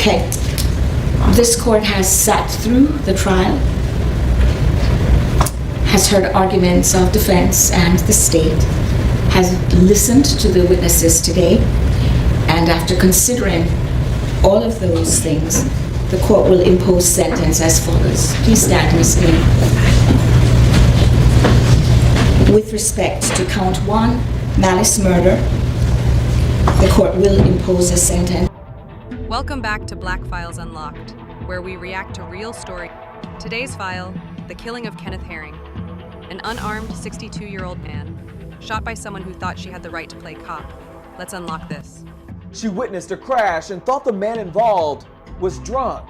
Okay. This court has sat through the trial, has heard arguments of defense and the state, has listened to the witnesses today, and after considering all of those things, the court will impose sentence as follows. Please stand, Ms. Lee. With respect to count 1, malice murder, the court will impose a sentence. Welcome back to Black Files Unlocked, where we react to real stories. Today's file, the killing of Kenneth Herring, an unarmed 62-year-old man, shot by someone who thought she had the right to play cop. Let's unlock this. She witnessed a crash and thought the man involved was drunk.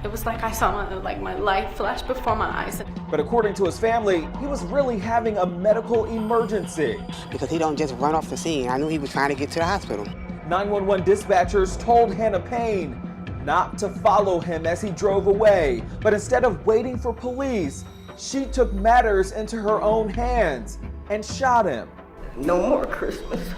It was like I saw my life flash before my eyes. But according to his family, he was really having a medical emergency. Because he don't just run off the scene. I knew he was trying to get to the hospital. 911 dispatchers told Hanna Payne not to follow him as he drove away, but instead of waiting for police, she took matters into her own hands and shot him. No more Christmas,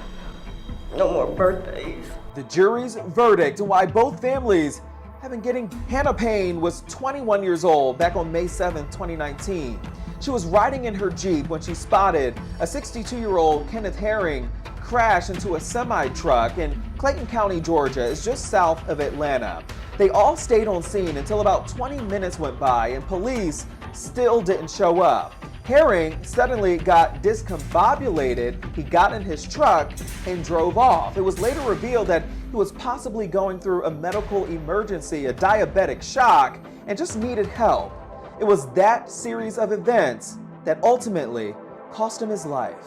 no more birthdays. The jury's verdict and why both families have been getting. Hanna Payne was 21 years old back on May 7, 2019. She was riding in her Jeep when she spotted a 62-year-old Kenneth Herring crash into a semi-truck in Clayton County, Georgia. It's just south of Atlanta. They all stayed on scene until about 20 minutes went by and police still didn't show up. Herring suddenly got discombobulated. He got in his truck and drove off. It was later revealed that he was possibly going through a medical emergency, a diabetic shock, and just needed help. It was that series of events that ultimately cost him his life.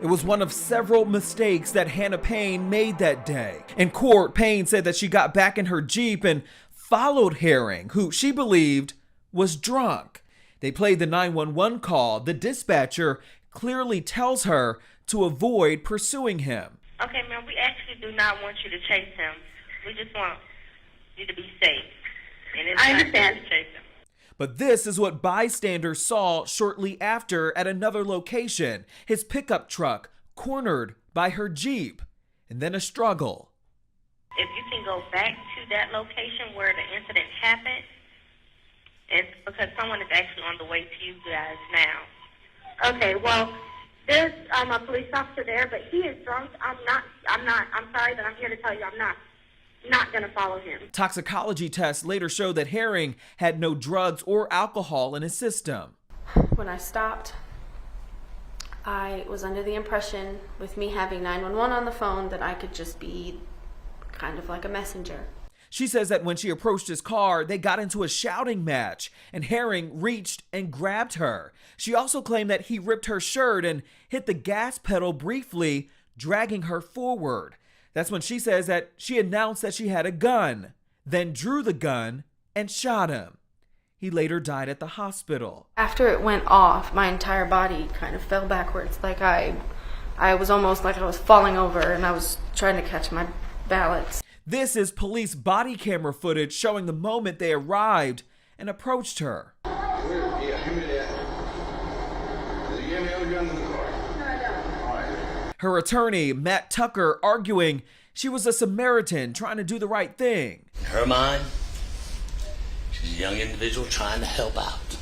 It was one of several mistakes that Hanna Payne made that day. In court, Payne said that she got back in her Jeep and followed Herring, who she believed was drunk. They played the 911 call. The dispatcher clearly tells her to avoid pursuing him. Okay, ma'am, we actually do not want you to chase him. We just want you to be safe. And it's I not understand. to chase him. But this is what bystanders saw shortly after at another location. His pickup truck cornered by her Jeep, and then a struggle. If you can go back to that location where the incident happened, it's because someone is actually on the way to you guys now. Okay, well, there's a police officer there, but he is drunk. I'm sorry, but I'm here to tell you I'm not going to follow him. Toxicology tests later showed that Herring had no drugs or alcohol in his system. When I stopped, I was under the impression, with me having 911 on the phone, that I could just be kind of like a messenger. She says that when she approached his car, they got into a shouting match, and Herring reached and grabbed her. She also claimed that he ripped her shirt and hit the gas pedal briefly, dragging her forward. That's when she says that she announced that she had a gun, then drew the gun and shot him. He later died at the hospital. After it went off, my entire body kind of fell backwards. Like I was almost like I was falling over and I was trying to catch my balance. This is police body camera footage showing the moment they arrived and approached her. Her attorney, Matt Tucker, arguing she was a Samaritan trying to do the right thing. In her mind, she's a young individual trying to help out.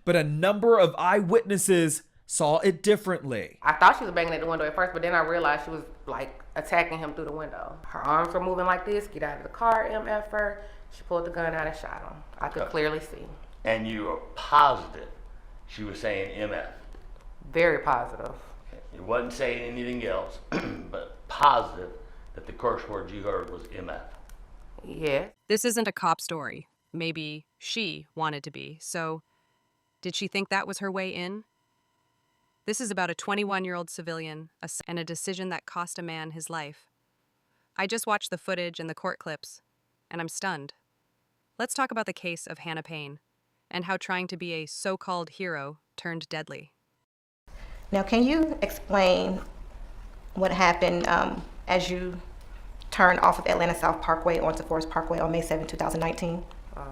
But a number of eyewitnesses saw it differently. I thought she was banging at the window at first, but then I realized she was like attacking him through the window. Her arms were moving like this, get out of the car, MF her. She pulled the gun out and shot him. I could clearly see. And you are positive she was saying MF? Very positive. You wasn't saying anything else, but positive that the curse word you heard was MF. Yeah. This isn't a cop story. Maybe she wanted to be. So, did she think that was her way in? This is about a 21-year-old civilian and a decision that cost a man his life. I just watched the footage and the court clips, and I'm stunned. Let's talk about the case of Hanna Payne and how trying to be a so-called hero turned deadly. Now, can you explain what happened as you turned off of Atlanta South Parkway onto Forest Parkway on May 7, 2019? I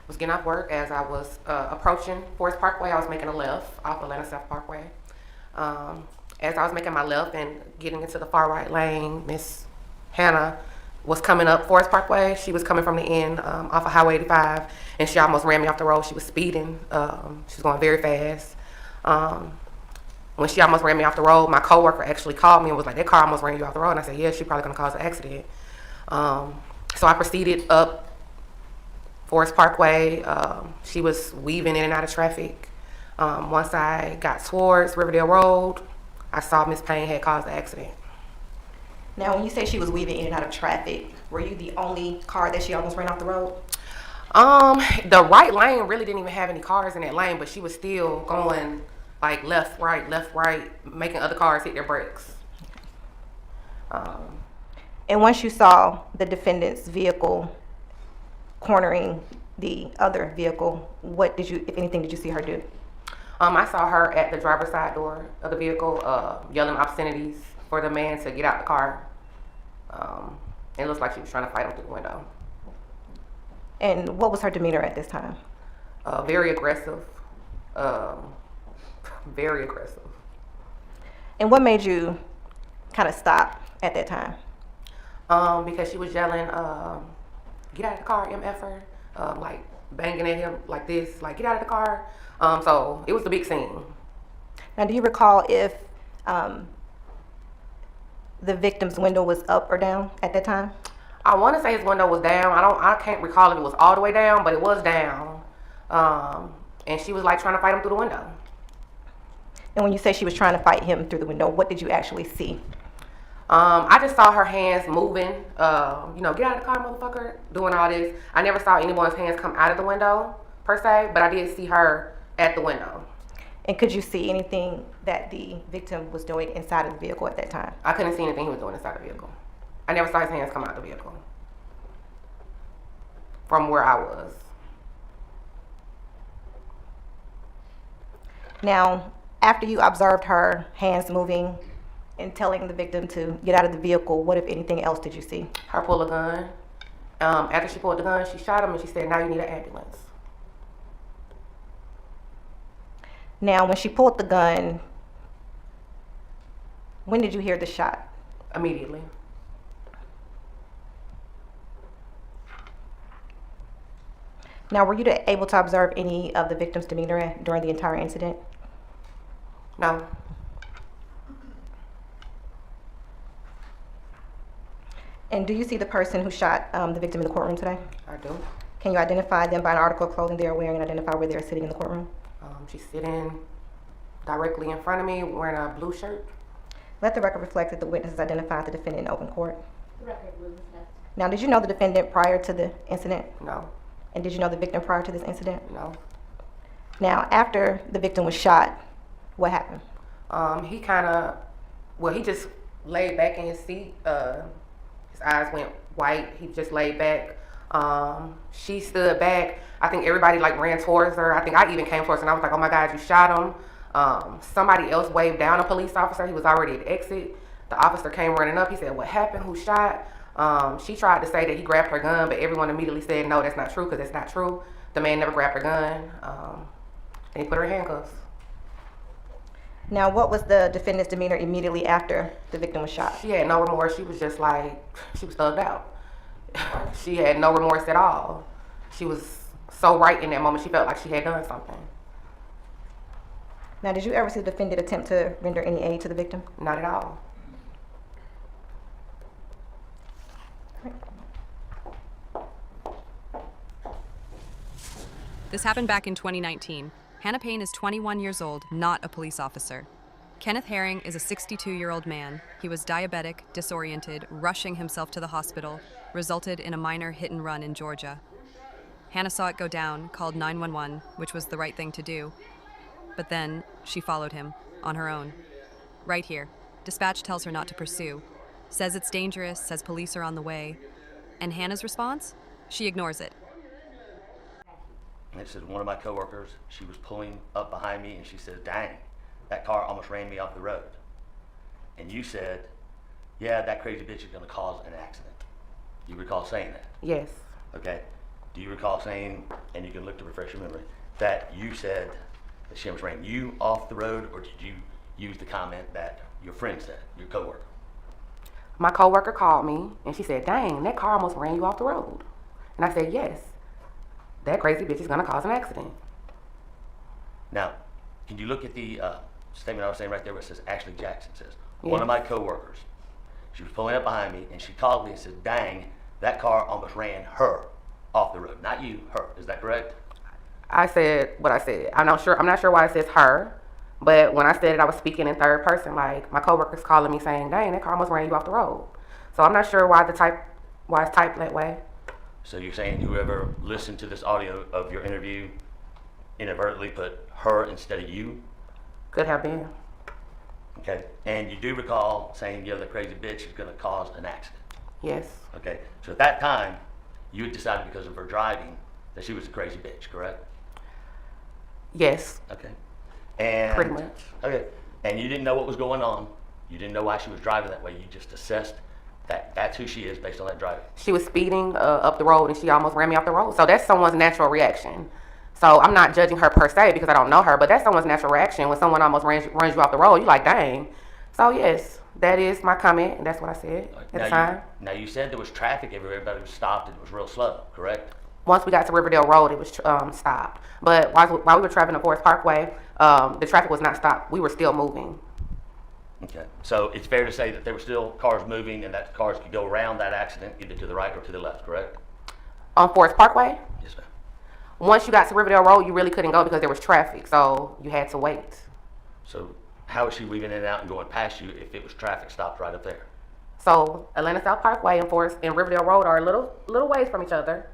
was getting off work. As I was approaching Forest Parkway, I was making a left off Atlanta South Parkway. As I was making my left and getting into the far right lane, Miss Hanna was coming up Forest Parkway. She was coming from the end off of Highway 85, and she almost ran me off the road. She was speeding. She was going very fast. When she almost ran me off the road, my coworker actually called me and was like, that car almost ran you off the road. And I said, yeah, she's probably going to cause an accident. So I proceeded up Forest Parkway. She was weaving in and out of traffic. Once I got towards Riverdale Road, I saw Miss Payne had caused the accident. Now, when you say she was weaving in and out of traffic, were you the only car that she almost ran off the road? The right lane really didn't even have any cars in that lane, but she was still going like left, right, making other cars hit their brakes. And once you saw the defendant's vehicle cornering the other vehicle, what did you, if anything, did you see her do? I saw her at the driver's side door of the vehicle, yelling obscenities for the man to get out the car. It looks like she was trying to fight him through the window. And what was her demeanor at this time? Very aggressive. Very aggressive. And what made you kind of stop at that time? Because she was yelling, get out of the car, MFer, like banging at him like this, like get out of the car. So it was the big scene. Now, do you recall if the victim's window was up or down at that time? I want to say his window was down. I can't recall if it was all the way down, but it was down. And she was like trying to fight him through the window. And when you say she was trying to fight him through the window, what did you actually see? I just saw her hands moving, get out of the car, motherfucker, doing all this. I never saw anyone's hands come out of the window, per se, but I did see her at the window. And could you see anything that the victim was doing inside of the vehicle at that time? I couldn't see anything he was doing inside the vehicle. I never saw his hands come out of the vehicle from where I was. Now, after you observed her hands moving and telling the victim to get out of the vehicle, what, if anything else, did you see? Her pull a gun. After she pulled the gun, she shot him and she said, now you need an ambulance. Now, when she pulled the gun, when did you hear the shot? Immediately. Now, were you able to observe any of the victim's demeanor during the entire incident? No. And do you see the person who shot the victim in the courtroom today? I do. Can you identify them by an article of clothing they're wearing and identify where they're sitting in the courtroom? She's sitting directly in front of me wearing a blue shirt. Let the record reflect that the witnesses identified the defendant in open court. The record will reflect. Now, did you know the defendant prior to the incident? No. And did you know the victim prior to this incident? No. Now, after the victim was shot, what happened? He just laid back in his seat. His eyes went white. He just laid back. She stood back. I think everybody ran towards her. I think I even came towards her and I was like, oh my God, you shot him. Somebody else waved down a police officer. He was already at the exit. The officer came running up. He said, what happened? Who shot? She tried to say that he grabbed her gun, but everyone immediately said, no, that's not true, because that's not true. The man never grabbed her gun. And he put her in handcuffs. Now, what was the defendant's demeanor immediately after the victim was shot? She had no remorse. She was just she was thugged out. She had no remorse at all. She was so right in that moment. She felt like she had done something. Now, did you ever see the defendant attempt to render any aid to the victim? Not at all. This happened back in 2019. Hanna Payne is 21 years old, not a police officer. Kenneth Herring is a 62-year-old man. He was diabetic, disoriented, rushing himself to the hospital, resulted in a minor hit and run in Georgia. Hanna saw it go down, called 911, which was the right thing to do. But then she followed him, on her own. Right here, dispatch tells her not to pursue, says it's dangerous, says police are on the way. And Hanna's response? She ignores it. And it said one of my coworkers, she was pulling up behind me and she said, dang, that car almost ran me off the road. And you said, yeah, that crazy bitch is gonna cause an accident. You recall saying that? Yes. Okay. Do you recall saying, and you can look to refresh your memory, that you said that she almost ran you off the road, or did you use the comment that your friend said, your coworker? My coworker called me and she said, dang, that car almost ran you off the road. And I said, yes, that crazy bitch is gonna cause an accident. Now, can you look at the statement I was saying right there where it says Ashley Jackson says, Yeah. one of my coworkers, she was pulling up behind me and she called me and said, dang, that car almost ran her off the road. Not you, her. Is that correct? I said what I said. I'm not sure why it says her, but when I said it, I was speaking in third person. Like, my coworker's calling me saying, dang, that car almost ran you off the road. So I'm not sure why it's typed that way. So you're saying whoever listened to this audio of your interview inadvertently put her instead of you? Could have been. Okay. And you do recall saying, the crazy bitch is going to cause an accident? Yes. Okay. So at that time, you had decided because of her driving that she was a crazy bitch, correct? Yes. Okay. And Pretty much. Okay. And you didn't know what was going on. You didn't know why she was driving that way. You just assessed that that's who she is based on that driving. She was speeding up the road and she almost ran me off the road. So that's someone's natural reaction. So I'm not judging her per se because I don't know her, but that's someone's natural reaction. When someone almost runs you off the road, you're like, dang. So yes, that is my comment, and that's what I said at the time. Now you said there was traffic everywhere, everybody was stopped and it was real slow, correct? Once we got to Riverdale Road, it was stopped. But while we were traveling to Forest Parkway, the traffic was not stopped. We were still moving. Okay. So it's fair to say that there were still cars moving and that cars could go around that accident either to the right or to the left, correct? On Forest Parkway? Yes, ma'am. Once you got to Riverdale Road, you really couldn't go because there was traffic, so you had to wait. So how is she weaving in and out and going past you if it was traffic stopped right up there? So Atlanta South Parkway and Riverdale Road are a little ways from each other.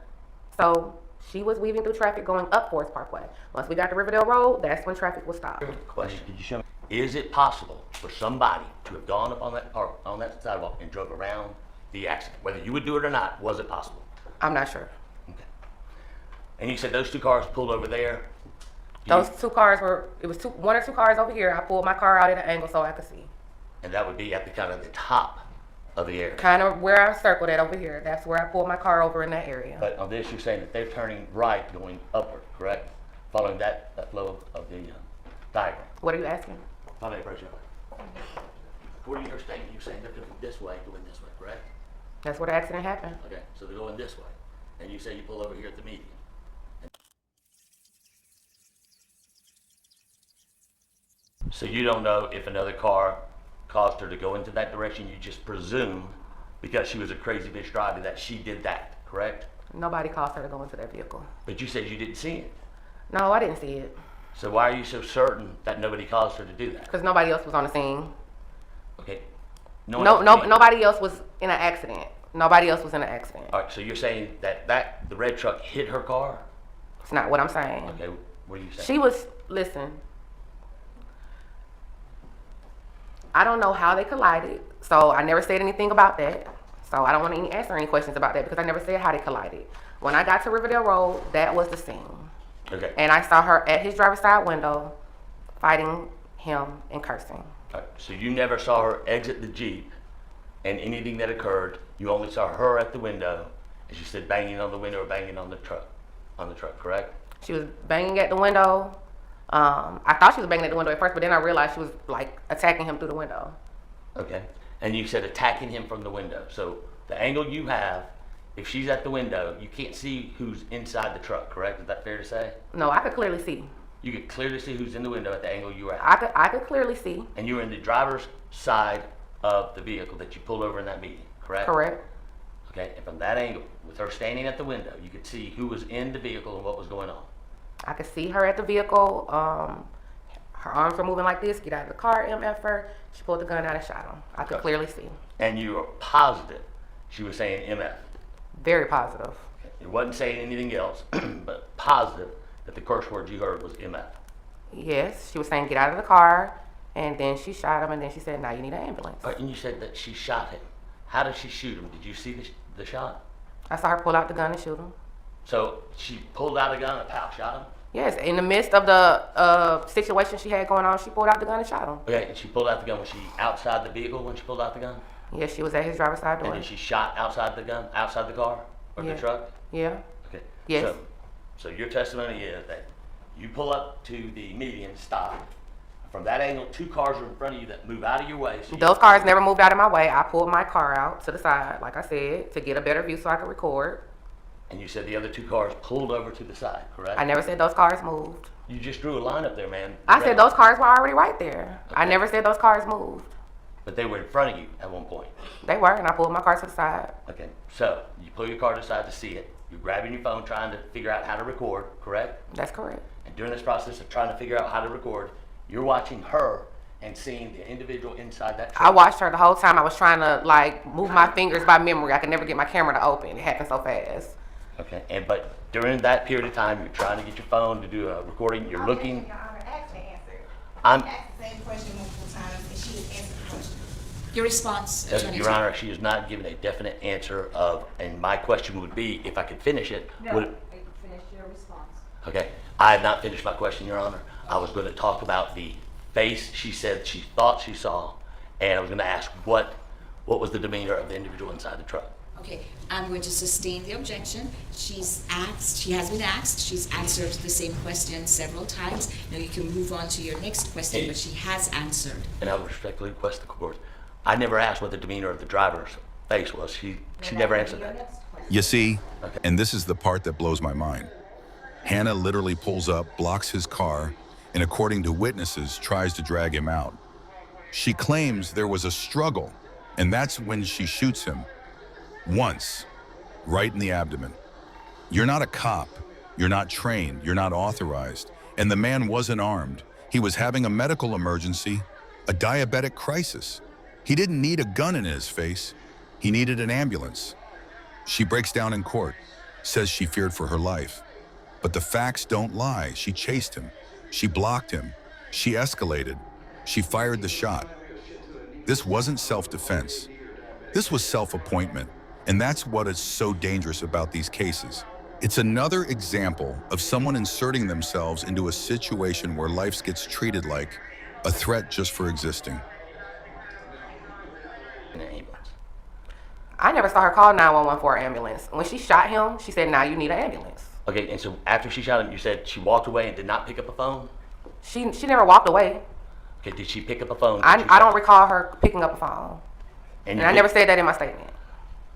So she was weaving through traffic going up Forest Parkway. Once we got to Riverdale Road, that's when traffic was stopped. Question. Could you show me? Is it possible for somebody to have gone up on that sidewalk and drove around the accident? Whether you would do it or not, was it possible? I'm not sure. Okay. And you said those two cars pulled over there? Those two cars one or two cars over here. I pulled my car out at an angle so I could see. And that would be at the kind of the top of the area? Kind of where I circled it over here. That's where I pulled my car over in that area. But on this, you're saying that they're turning right going upward, correct? Following that flow of the diagram. What are you asking? If I may approach you. According to your statement, you're saying they're coming this way, going this way, correct? That's where the accident happened. Okay, so they're going this way. And you say you pull over here at the median. So you don't know if another car caused her to go into that direction. You just presume because she was a crazy bitch driving that she did that, correct? Nobody caused her to go into that vehicle. But you said you didn't see it. No, I didn't see it. So why are you so certain that nobody caused her to do that? Because nobody else was on the scene. Okay. Nobody else was in an accident. Nobody else was in an accident. All right, so you're saying that the red truck hit her car? It's not what I'm saying. Okay, what are you saying? She was, listen, I don't know how they collided, so I never said anything about that. So I don't want to answer any questions about that because I never said how they collided. When I got to Riverdale Road, that was the scene. Okay. And I saw her at his driver's side window fighting him and cursing. All right, so you never saw her exit the Jeep and anything that occurred, you only saw her at the window and she said banging on the window or banging on the truck, correct? She was banging at the window. I thought she was banging at the window at first, but then I realized she was like attacking him through the window. Okay. And you said attacking him from the window. So the angle you have, if she's at the window, you can't see who's inside the truck, correct? Is that fair to say? No, I could clearly see. You could clearly see who's in the window at the angle you were at. I could clearly see. And you were in the driver's side of the vehicle that you pulled over in that meeting, correct? Correct. Okay, and from that angle, with her standing at the window, you could see who was in the vehicle and what was going on. I could see her at the vehicle. Her arms were moving like this. Get out of the car, MF her. She pulled the gun out and shot him. I could clearly see. And you were positive she was saying MF? Very positive. It wasn't saying anything else, but positive that the curse word you heard was MF? Yes, she was saying get out of the car, and then she shot him, and then she said, now you need an ambulance. And you said that she shot him. How did she shoot him? Did you see the shot? I saw her pull out the gun and shoot him. So she pulled out a gun and pow, shot him? Yes, in the midst of the situation she had going on, she pulled out the gun and shot him. Okay, and she pulled out the gun. Was she outside the vehicle when she pulled out the gun? Yes, she was at his driver's side door. And then she shot outside the gun, outside the car or the truck? Yeah. Okay. Yes. So your testimony is that you pull up to the median, stop, from that angle, 2 cars are in front of you that move out of your way. So Those cars never moved out of my way. I pulled my car out to the side, like I said, to get a better view so I could record. And you said the other 2 cars pulled over to the side, correct? I never said those cars moved. You just drew a line up there, man. I said those cars were already right there. I never said those cars moved. But they were in front of you at one point. They were, and I pulled my car to the side. Okay, so you pull your car to the side to see it. You're grabbing your phone trying to figure out how to record, correct? That's correct. And during this process of trying to figure out how to record, you're watching her and seeing the individual inside that truck. I watched her the whole time. I was trying to like move my fingers by memory. I could never get my camera to open. It happened so fast. Okay, but during that period of time, you're trying to get your phone to do a recording. You're looking. I'm. Your response, Attorney Your General. Honor, she has not given a definite answer of, and my question would be, if I could finish it. No, I can finish your response. Okay, I have not finished my question, Your Honor. I was going to talk about the face she said she thought she saw, and I was going to ask what was the demeanor of the individual inside the truck. Okay, I'm going to sustain the objection. She has been asked, she's answered the same question several times. Now you can move on to your next question, but she has answered. And I would respectfully request the court. I never asked what the demeanor of the driver's face was. She never answered that. You see, Okay. and this is the part that blows my mind. Hanna literally pulls up, blocks his car, and according to witnesses, tries to drag him out. She claims there was a struggle, and that's when she shoots him. Once, right in the abdomen. You're not a cop. You're not trained. You're not authorized. And the man wasn't armed. He was having a medical emergency, a diabetic crisis. He didn't need a gun in his face. He needed an ambulance. She breaks down in court, says she feared for her life. But the facts don't lie. She chased him. She blocked him. She escalated. She fired the shot. This wasn't self-defense. This was self-appointment. And that's what is so dangerous about these cases. It's another example of someone inserting themselves into a situation where life gets treated like a threat just for existing. In an ambulance. I never saw her call 911 for an ambulance. When she shot him, she said, "Now you need an ambulance." Okay, and so after she shot him, you said she walked away and did not pick up a phone? She never walked away. Okay, did she pick up a phone? I don't recall her picking up a phone. And And I never said that in my statement.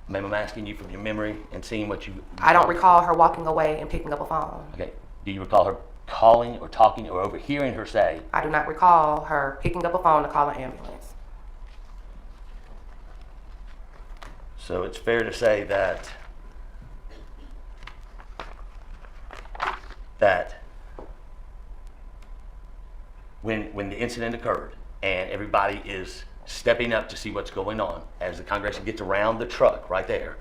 Ma'am, I'm asking you from your memory and seeing what you... I don't recall her walking away and picking up a phone. Okay, do you recall her calling or talking or overhearing her say... I do not recall her picking up a phone to call an ambulance. So it's fair to say that when the incident occurred and everybody is stepping up to see what's going on, as the congregation gets around the truck right there,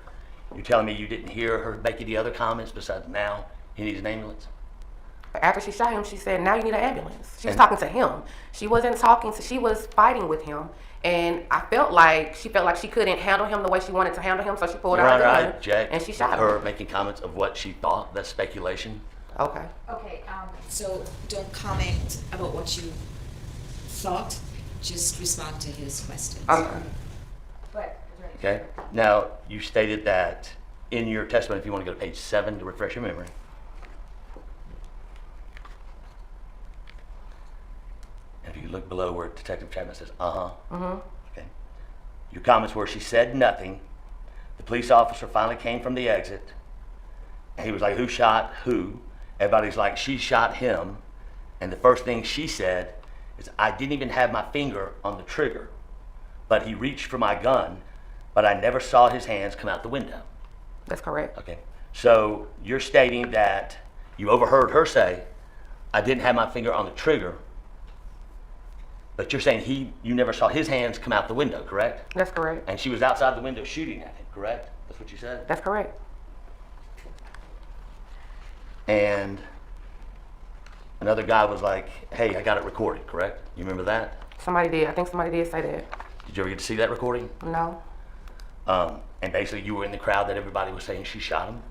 you're telling me you didn't hear her make any other comments besides "now he needs an ambulance"? After she shot him, she said, "Now you need an ambulance." She was talking to him. She wasn't talking to, she was fighting with him. And I felt like she couldn't handle him the way she wanted to handle him, so she pulled Your out her Honor, I gun object and she shot her him. making comments of what she thought. That's speculation. Okay. Okay, so don't comment about what you thought, just respond to his questions. Okay. Okay. Now, you stated that in your testimony, if you want to go to page 7 to refresh your memory. And if you look below where Detective Chapman says, Okay. Your comments were, she said nothing. The police officer finally came from the exit. And he was like, who shot who? Everybody's like, she shot him. And the first thing she said is, I didn't even have my finger on the trigger, but he reached for my gun, but I never saw his hands come out the window. That's correct. Okay. So you're stating that you overheard her say, I didn't have my finger on the trigger, but you're saying you never saw his hands come out the window, correct? That's correct. And she was outside the window shooting at him, correct? That's what you said? That's correct. And another guy was like, hey, I got it recorded, correct? You remember that? Somebody did. I think somebody did say that. Did you ever get to see that recording? No. And basically you were in the crowd that everybody was saying she shot him?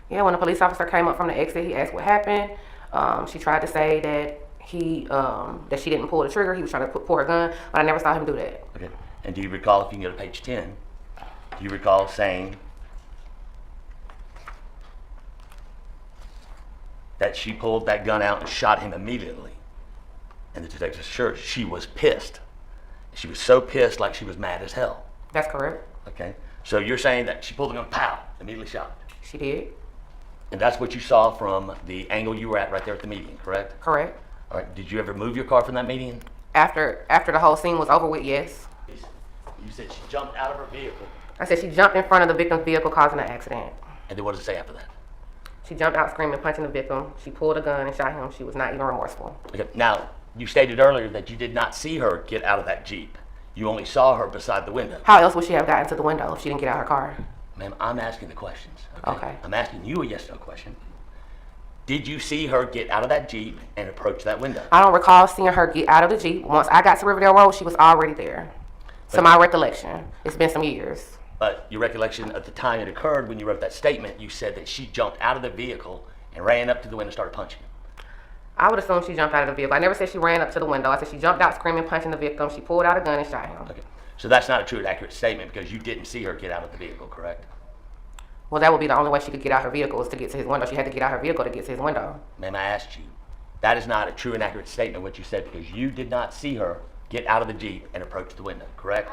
Yeah, when the police officer came up from the exit, he asked what happened. She tried to say that that she didn't pull the trigger. He was trying to pull her gun, but I never saw him do that. Okay. And do you recall, if you can go to page 10, do you recall saying that she pulled that gun out and shot him immediately And the detective assured she was pissed. She was so pissed, like she was mad as hell. That's correct. Okay. So you're saying that she pulled the gun, pow, immediately shot. She did. And that's what you saw from the angle you were at right there at the median, correct? Correct. All right. Did you ever move your car from that median? After the whole scene was over with, yes. You said she jumped out of her vehicle. I said she jumped in front of the victim's vehicle, causing an accident. And then what does it say after that? She jumped out screaming, punching the victim. She pulled a gun and shot him. She was not even remorseful. Okay. Now, you stated earlier that you did not see her get out of that Jeep. You only saw her beside the window. How else would she have gotten to the window if she didn't get out of her car? Ma'am, I'm asking the questions. Okay. I'm asking you a yes/no question. Did you see her get out of that Jeep and approach that window? I don't recall seeing her get out of the Jeep. Once I got to Riverdale Road, she was already there. So my recollection, it's been some years. But your recollection at the time it occurred, when you wrote that statement, you said that she jumped out of the vehicle and ran up to the window and started punching him. I would assume she jumped out of the vehicle. I never said she ran up to the window. I said she jumped out screaming, punching the victim. She pulled out a gun and shot him. Okay. So that's not a true and accurate statement because you didn't see her get out of the vehicle, correct? Well, that would be the only way she could get out her vehicle was to get to his window. She had to get out her vehicle to get to his window. Ma'am, I asked you. That is not a true and accurate statement what you said because you did not see her get out of the Jeep and approach the window, correct?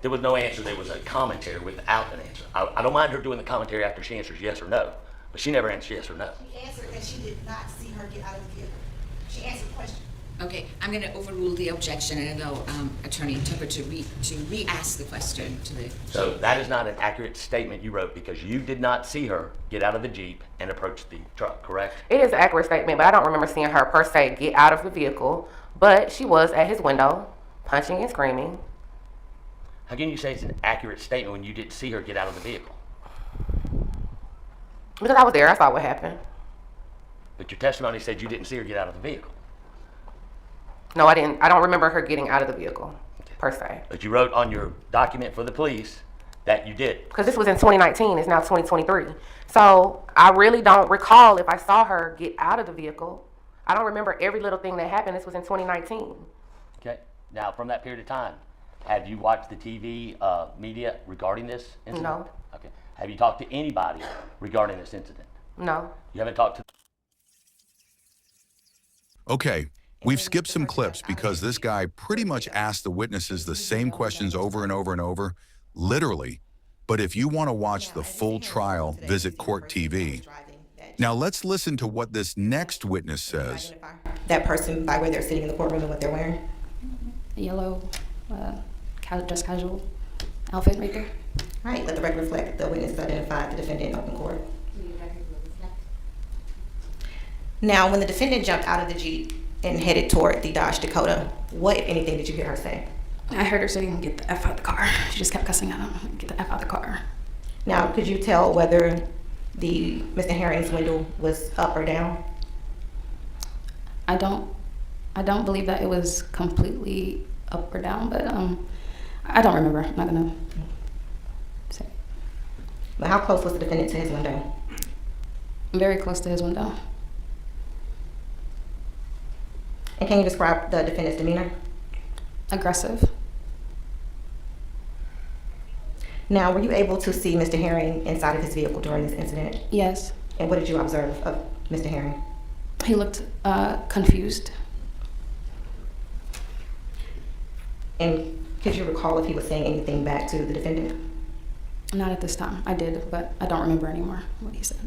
There was no answer. There was a commentary without an answer. I don't mind her doing the commentary after she answers yes or no, but she never answered yes or no. She answered that she did not see her get out of the vehicle. She answered the question. Okay, I'm going to overrule the objection and allow Attorney Tupper to re-ask the question to the... So that is not an accurate statement you wrote because you did not see her get out of the Jeep and approach the truck, correct? It is an accurate statement, but I don't remember seeing her per se get out of the vehicle. But she was at his window, punching and screaming. How can you say it's an accurate statement when you didn't see her get out of the vehicle? Because I was there, I saw what happened. But your testimony said you didn't see her get out of the vehicle. No, I didn't. I don't remember her getting out of the vehicle, per se. But you wrote on your document for the police that you did. Because this was in 2019, it's now 2023. So I really don't recall if I saw her get out of the vehicle. I don't remember every little thing that happened. This was in 2019. Okay. Now, from that period of time, have you watched the TV media regarding this incident? No. Okay. Have you talked to anybody regarding this incident? No. You haven't talked to... Okay, we've skipped some clips because this guy pretty much asked the witnesses the same questions over and over and over, literally. But if you want to watch the full trial, visit Court TV. Now let's listen to what this next witness says. That person by where they're sitting in the courtroom and what they're wearing? Yellow, dress casual outfit right there. All right, let the record reflect the witness identified the defendant in open court. Now, when the defendant jumped out of the Jeep and headed toward the Dodge Dakota, what, if anything, did you hear her say? I heard her saying, "Get the F out the car." She just kept cussing at him, "Get the F out the car." Now, could you tell whether Mr. Herring's window was up or down? I don't believe that it was completely up or down, but I don't remember. I'm not gonna say. But how close was the defendant to his window? Very close to his window. And can you describe the defendant's demeanor? Aggressive. Now, were you able to see Mr. Herring inside of his vehicle during this incident? Yes. And what did you observe of Mr. Herring? He looked confused. And could you recall if he was saying anything back to the defendant? Not at this time. I did, but I don't remember anymore what he said.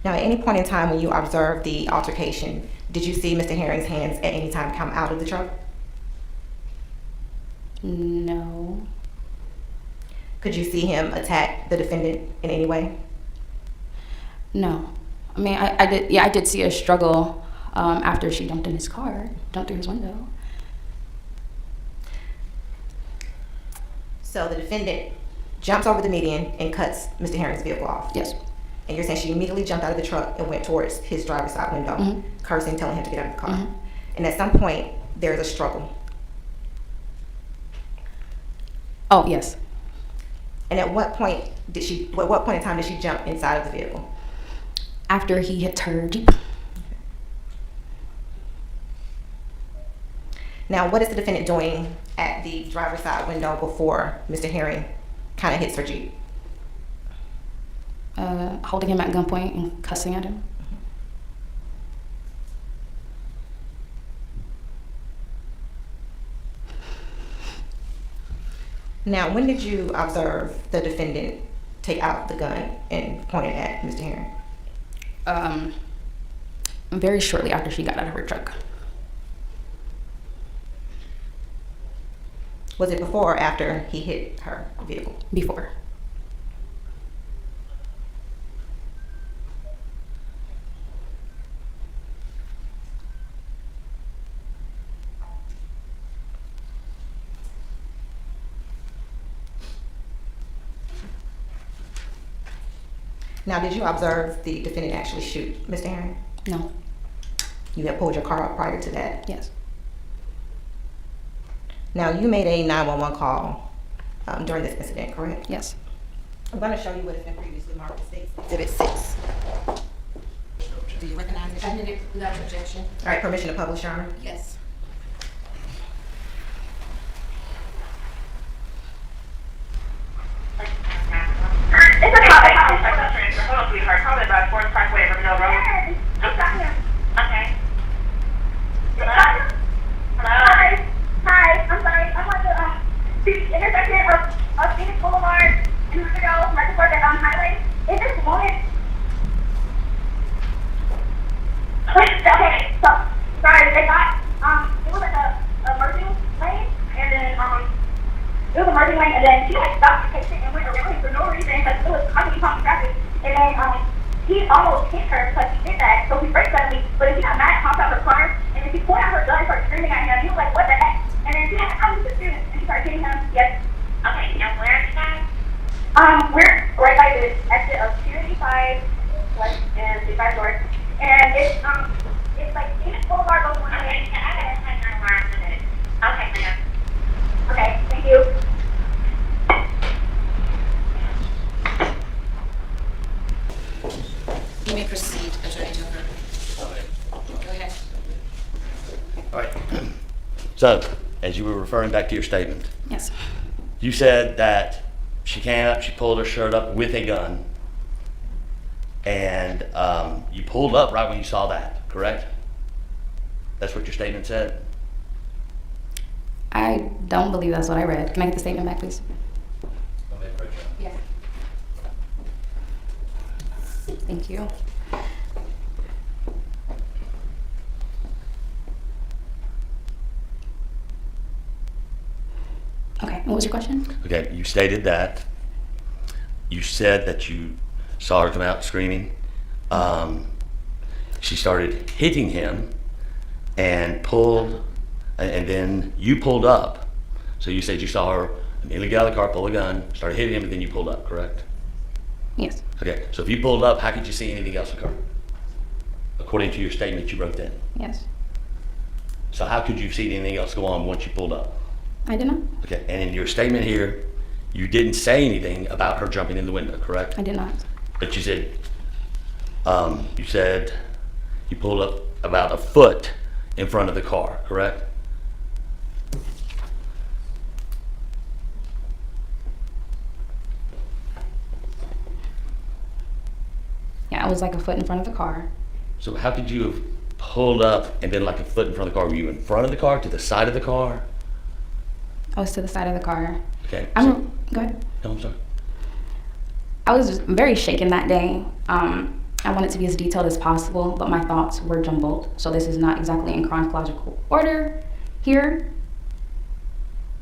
Now, at any point in time when you observed the altercation, did you see Mr. Herring's hands at any time come out of the truck? No. Could you see him attack the defendant in any way? No. I mean, I did. Yeah, I did see a struggle after she jumped in his car, jumped through his window. So the defendant jumps over the median and cuts Mr. Herring's vehicle off? Yes. And you're saying she immediately jumped out of the truck and went towards his driver's side window, cursing, telling him to get out of the car. And at some point, there's a struggle. Oh, yes. And at what point in time did she jump inside of the vehicle? After he hit her Jeep. Now, what is the defendant doing at the driver's side window before Mr. Herring kind of hits her Jeep? Holding him at gunpoint and cussing at him. Now, when did you observe the defendant take out the gun and point it at Mr. Herring? Very shortly after she got out of her truck. Was it before or after he hit her vehicle? Before. Now, did you observe the defendant actually shoot Mr. Herring? No. You had pulled your car up prior to that? Yes. Now, you made a 911 call during this incident, correct? Yes. I'm going to show you what has been previously marked as Exhibit 6. Do you recognize it? I did it without objection. All right, permission to publish, Your Honor? Yes. It's okay. Hold on, sweetheart. Call me about 4th Parkway, Riverville Road. Okay. Hello? Hi. Hi. I'm sorry. I'm at the intersection of Phoenix Boulevard and Riverville, right before the highway. Is this woman? Okay. So, sorry. They got, it was like a merging lane, and then, it was a merging lane, and then she like stopped the patient and went around him for no reason because it was constantly pumping traffic. And then he almost hit her because he did that. So he braked suddenly, but then she got mad, hopped out her car, and then she pulled out her gun and started screaming at him. He was like, "What the heck?" And then she had, "I was just shooting," and she started hitting him. Yes. Okay. And where are you guys? We're right by the exit of 285 West and 65 North, and it's like Phoenix Boulevard goes one way. Okay. Okay, ma'am. Okay, thank you. You may proceed, Attorney Tucker. Go ahead. All right. So, as you were referring back to your statement, Yes. you said that she came up, she pulled her shirt up with a gun, and you pulled up right when you saw that, correct? That's what your statement said? I don't believe that's what I read. Can I get the statement back, please? Yes. Thank you. Okay, what was your question? Okay, you stated that. You said that you saw her come out screaming. She started hitting him and then you pulled up. So you said you saw her immediately get out of the car, pull a gun, started hitting him, and then you pulled up, correct? Yes. Okay, so if you pulled up, how could you see anything else occur? According to your statement you wrote then. Yes. So how could you see anything else go on once you pulled up? I did not. Okay, and in your statement here, you didn't say anything about her jumping in the window, correct? I did not. But you said you pulled up about a foot in front of the car, correct? Yeah, I was like a foot in front of the car. So how could you have pulled up and been like a foot in front of the car? Were you in front of the car, to the side of the car? I was to the side of the car. Okay. Go ahead. No, I'm sorry. I was very shaken that day. I wanted to be as detailed as possible, but my thoughts were jumbled. So this is not exactly in chronological order here.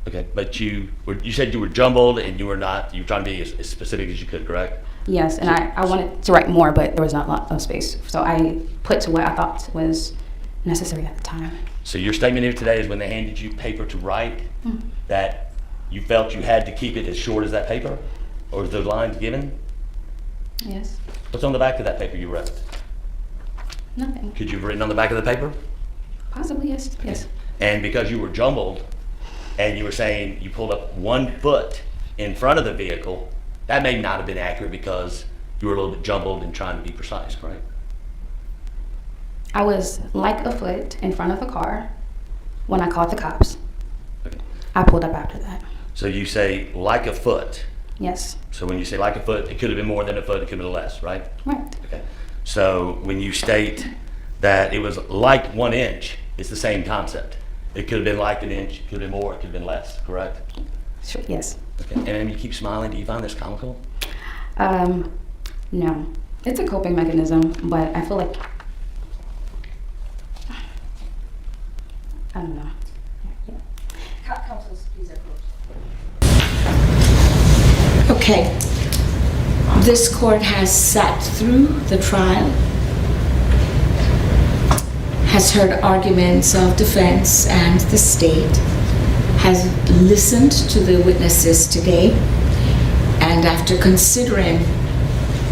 Okay, but you said you were jumbled and you were trying to be as specific as you could, correct? Yes, and I wanted to write more, but there was not a lot of space. So I put to what I thought was necessary at the time. So your statement here today is when they handed you paper to write, that you felt you had to keep it as short as that paper? Or the lines given? Yes. What's on the back of that paper you wrote? Nothing. Could you have written on the back of the paper? Possibly, yes. Yes. And because you were jumbled, and you were saying you pulled up 1 foot in front of the vehicle, that may not have been accurate because you were a little bit jumbled and trying to be precise, right? I was like a foot in front of the car when I called the cops. Okay. I pulled up after that. So you say like a foot. Yes. So when you say like a foot, it could have been more than a foot, it could have been less, right? Right. Okay. So when you state that it was like 1 inch, it's the same concept. It could have been like an inch, it could have been more, it could have been less, correct? Sure. Yes. Okay, and then you keep smiling. Do you find this comical? No. It's a coping mechanism, but I feel like, I don't know. Councilors, please approach. Okay. This court has sat through the trial, has heard arguments of defense and the state, has listened to the witnesses today, and after considering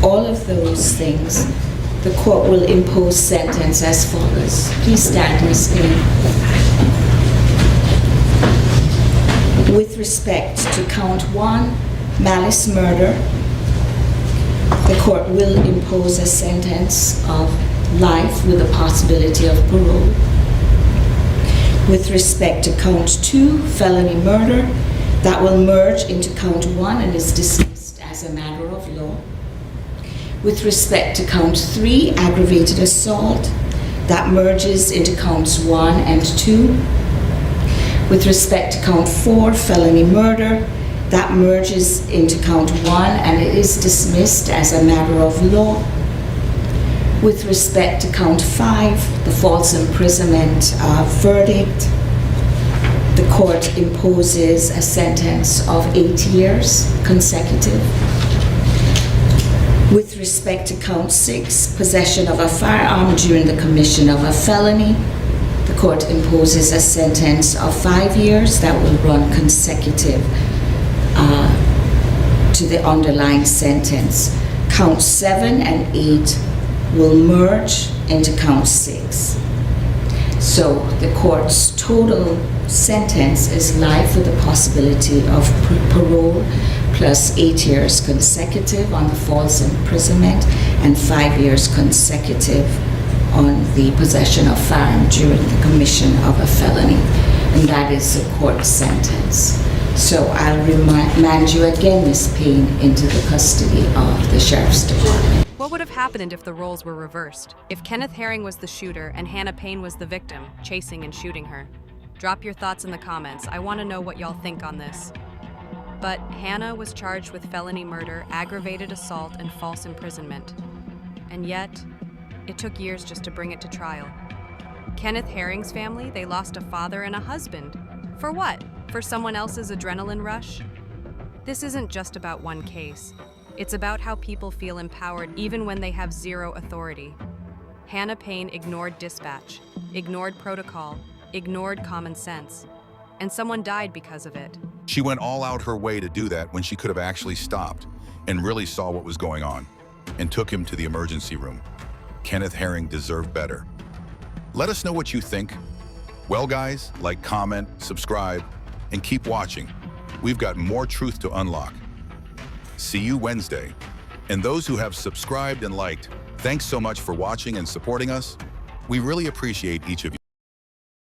all of those things, the court will impose sentence as follows. Please stand, Ms. Payne. With respect to count 1, malice murder, the court will impose a sentence of life with a possibility of parole. With respect to count 2, felony murder, that will merge into count 1 and is dismissed as a matter of law. With respect to count 3, aggravated assault, that merges into counts 1 and 2. With respect to count 4, felony murder, that merges into count 1 and it is dismissed as a matter of law. With respect to count 5, the false imprisonment verdict, the court imposes a sentence of 8 years consecutive. With respect to count 6, possession of a firearm during the commission of a felony, the court imposes a sentence of 5 years that will run consecutive to the underlying sentence. Count 7 and 8 will merge into count 6. So the court's total sentence is life with the possibility of parole plus 8 years consecutive on the false imprisonment and 5 years consecutive on the possession of firearm during the commission of a felony. And that is the court sentence. So I'll remand you again, Ms. Payne, into the custody of the Sheriff's Department. What would have happened if the roles were reversed? If Kenneth Herring was the shooter and Hanna Payne was the victim, chasing and shooting her? Drop your thoughts in the comments. I want to know what y'all think on this. But Hanna was charged with felony murder, aggravated assault, and false imprisonment. And yet, it took years just to bring it to trial. Kenneth Herring's family, they lost a father and a husband. For what? For someone else's adrenaline rush? This isn't just about one case. It's about how people feel empowered even when they have zero authority. Hanna Payne ignored dispatch, ignored protocol, ignored common sense, and someone died because of it. She went all out her way to do that when she could have actually stopped and really saw what was going on and took him to the emergency room. Kenneth Herring deserved better. Let us know what you think. Well, guys, like, comment, subscribe, and keep watching. We've got more truth to unlock. See you Wednesday. And those who have subscribed and liked, thanks so much for watching and supporting us. We really appreciate each of you.